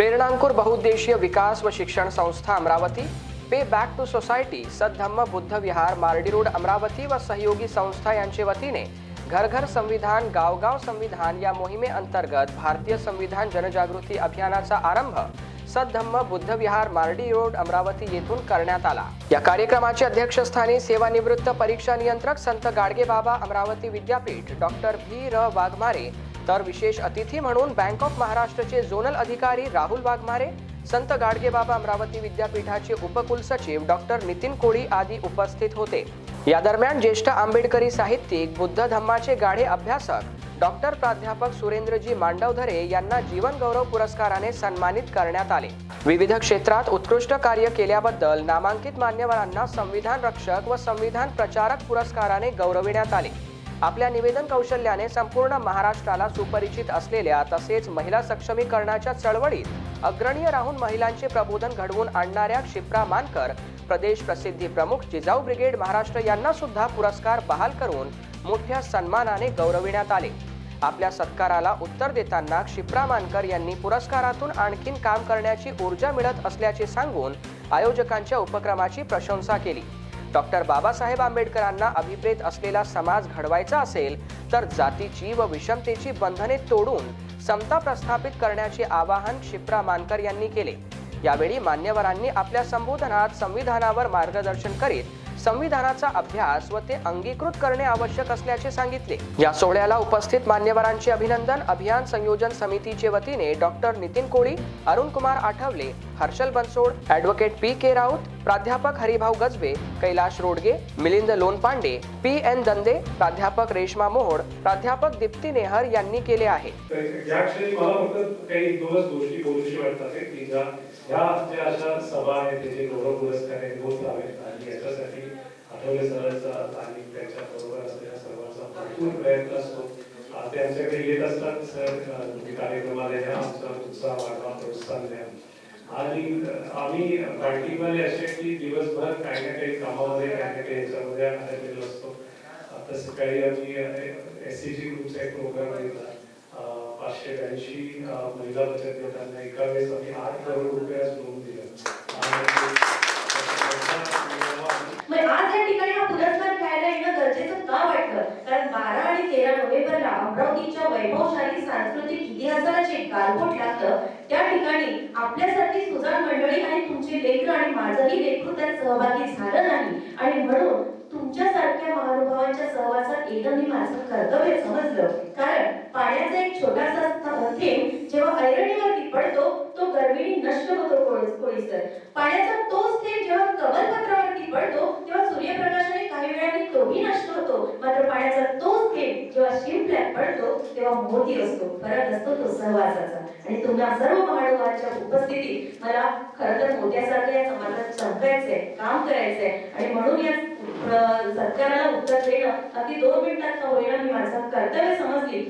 प्रेरणांकुर बहुउद्देशीय विकास व शिक्षण संस्था Amravati, pay back to society, Saddhamma Buddha Vihar, Mardi road Amravati व सहयोगी संस्था यांचे वतीने घर घर संविधान गाव गाव संविधान या मोहिमेअंतर्गत भारतीय संविधान जनजागृती अभियानाचा आरंभ सद्धम्म बुद्ध विहार, मार्डी रोड अमरावती येथून करण्यात आला। या कार्यक्रमाचे अध्यक्षस्थानी सेवानिवृत्त परीक्षा नियंत्रक संत गाडगेबाबा अमरावती विद्यापीठ डॉक्टर व्ही र वाघमारे, तर विशेष अतिथी म्हणून बँक ऑफ महाराष्ट्रचे झोनल अधिकारी राहुल वाघमारे, संत गाडगेबाबा अमरावती विद्यापीठाचे उपकुलसचिव डॉक्टर नितीन कोळी आदी उपस्थित होते। या दरम्यान ज्येष्ठ आंबेडकरी साहित्यिक, बुद्ध धम्माचे गाढे अभ्यासक डॉक्टर प्राध्यापक सुरेंद्रजी मांडवधरे यांना जीवन गौरव पुरस्काराने सन्मानित करण्यात आले। विविध क्षेत्रात उत्कृष्ट कार्य केल्याबद्दल नामांकित मान्यवरांना संविधान रक्षक व संविधान प्रचारक पुरस्काराने गौरविण्यात आले। आपल्या निवेदन कौशल्याने संपूर्ण महाराष्ट्राला सुपरिचित असलेल्या तसेच महिला सक्षमीकरणाच्या चळवळीत अग्रणीय राहून महिलांचे प्रबोधन घडवून आणणाऱ्या क्षिप्रा मानकर, प्रदेश प्रसिद्धी प्रमुख जिजाऊ ब्रिगेड महाराष्ट्र यांना सुद्धा पुरस्कार बहाल करून मोठ्या सन्मानाने गौरविण्यात आले। आपल्या सत्काराला उत्तर देताना क्षिप्रा मानकर यांनी पुरस्कारातून आणखीन काम करण्याची ऊर्जा मिळत असल्याचे सांगून आयोजकांच्या उपक्रमाची प्रशंसा केली। डॉक्टर बाबासाहेब आंबेडकरांना अभिप्रेत असलेला समाज घडवायचा असेल तर जातीची व विषमतेची बंधने तोडून समता प्रस्थापित करण्याचे आवाहन क्षिप्रा मानकर यांनी केले। यावेळी मान्यवरांनी आपल्या संबोधनात संविधानावर मार्गदर्शन करीत संविधानाचा अभ्यास व ते अंगीकृत करणे आवश्यक असल्याचे सांगितले। या सोहळ्याला उपस्थित मान्यवरांचे अभिनंदन अभियान संयोजन समितीचे वतीने डॉक्टर नितीन कोळी, अरुण कुमार आठवले, हर्षल बनसोड, ॲडव्होकेट पी के राऊत, प्राध्यापक हरिभाऊ गजबे, कैलाश रोडगे, मिलिंद लोणपांडे, पी एन दंदे, प्राध्यापक रेश्मा मोहोड, प्राध्यापक दीप्ती नेहर यांनी केले आहे। या क्षणी मला फक्त काही दोनच गोष्टी बोलूशी वाटतात की ज्या ज्या अशा सभा आहेत त्याचे गौरव पुरस्कार होत राहावेत आणि याच्यासाठी आठवले सरांचा आणि त्यांच्या बरोबर असलेल्या सर्वांचा भरपूर प्रयत्न असतो। ते आमच्याकडे येत असतात, सर कार्यक्रमाला या आमचा उत्साह वाढवा, प्रोत्साहन द्या। आणि आम्ही पार्टीवाले असे की दिवसभर काही ना काही कामामध्ये काही ना काही याच्यामध्ये आलेलो असतो। आता सकाळी आम्ही एससीजी ग्रुपचा एक प्रोग्राम घेतला, 582 महिला बचत गटांना एका वेळेस आम्ही 8 करोड रुपये लोन दिलं। आज या ठिकाणी हा पुरस्कार घ्यायला येणं गरजेचं का वाटलं? कारण 12 आणि 13 नोव्हेंबरला अमरावतीच्या वैभवशाली सांस्कृतिक इतिहासाला जे गालबोट लागतं त्या ठिकाणी आपल्यासाठी सुजाण मंडळी आणि तुमचे लेकरं आणि माझंही लेकरू त्यात सहभागी झालं नाही आणि म्हणून तुमच्यासारख्या महानुभावांच्या सहवासात येणं मी माझं कर्तव्य समजलं। कारण पाण्याचा एक छोटासा थेंब जेव्हा ऐरणीवरती पडतो तो गर्विणी नष्ट होतो कोळीसर। पाण्याचा तोच थेंब जेव्हा कमलपत्रावरती पडतो तेव्हा सूर्यप्रकाशाने काही वेळाने तोही नष्ट होतो, मात्र पाण्याचा तोच थेंब जेव्हा शिंपल्यात पडतो तेव्हा मोती असतो। फरक असतो तो सहवासाचा। आणि तुम्हा सर्व महानुभावांच्या उपस्थितीत मला खरं तर मोत्यासारख्या या समाजात चमकायचंय, काम करायचंय आणि म्हणून या सत्काराला उत्तर देणं अगदी 2 मिनिटात का होईना मी माझं कर्तव्य समजली।